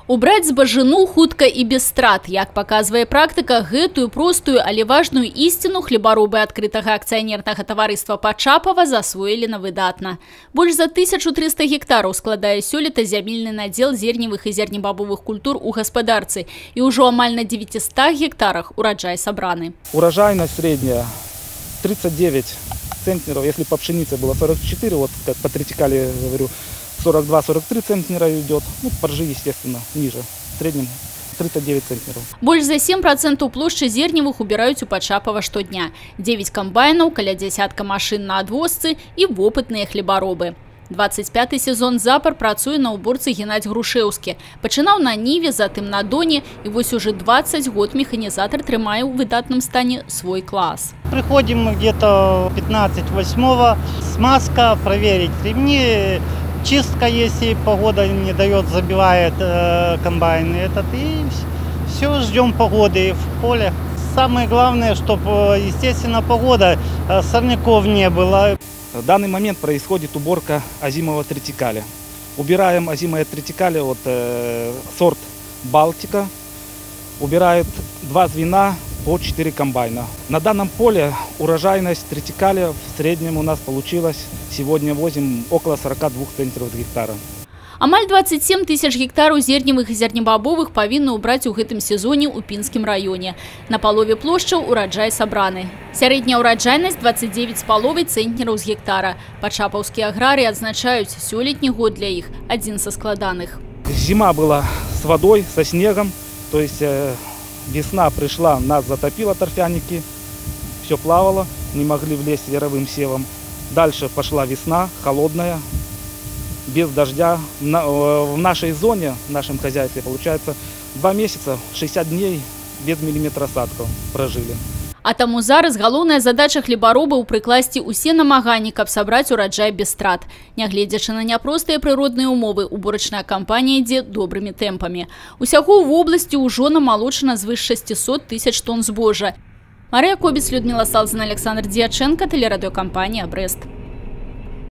Убраць збажыну хутка і без страт. Як паказвае практыка, гэтую простую, але важную ісціну хлебаробы адкрытага акцыянернага таварыства Пачапава засвоілі на выдатна. Больш за 1300 гектараў складае сёлета зямельны надзел зерневых і зернебабовых культур у гаспадарцы. І ўжо амаль на 900 гектарах ураджай сабраны. Урожайность средняя 39 центнеров. Если по пшенице было 44, вот как по тритикале говорю, 42-43 центнера идет. Ну, поржи, естественно, ниже. В среднем 39 центнеров. Больш за 7% плошчы зерневых убіраюць у Пачапава штодня. 9 камбайнаў, каля дзясятка машын на адвозцы і вопытныя хлебаробы. 25-й сезон запар працуе на уборцы Геннадзь Грушэўскі. Пачынаў на ніве, затым на доне, і вось уже 20 год механізатор трымае ў выдатным стане свой класс. Приходим мы где-то 15-8, смазка, проверить ремни, чистка, если погода не дает, забивает комбайн этот, и все, ждем погоды в поле. Самое главное, чтобы, естественно, погода, сорняков не было. В данный момент происходит уборка озимого тритикаля. Убираем озимое тритикаля, вот сорт Балтика. Убирают 2 звена по 4 комбайна. На данном поле урожайность тритикаля в среднем у нас получилось. Сегодня возим около 42 центнеров с гектара. Амаль 27 тысяч гектараў зерневых і зернебабовых павінны ўбраць у гэтым сезоне ў Пінскім раёне. На палове плошчаў ураджай сабраны. Сярэдняя ўраджайнасць 29,5 центнераў з гектара. Пачапаўскія аграрыі адзначаюць, сёлетні год для іх адзін са складаных. Зима была с водой, со снегом. То есть весна пришла, нас затопило торфяники. Все плавало, не могли влезть яровым севом. Дальше пошла весна, холодная. Без дождя. В нашей зоне, в нашем хозяйстве, получается, 2 месяца, 60 дней без миллиметра осадков прожили. А таму зараз галоўная задача хлебаробаў прыкласці ўсе намаганні, каб сабраць ураджай без страт. Нягледзячы на няпростыя прыродныя умовы, уборачная кампанія ідзе добрымі тэмпамі. Усяго ў вобласці ўжо намалочана звыш 600 тысяч тонн збожжа. Марыя Кобец, Людмила Салзина, Александр Дьяченко, телерадиокомпания «Брест».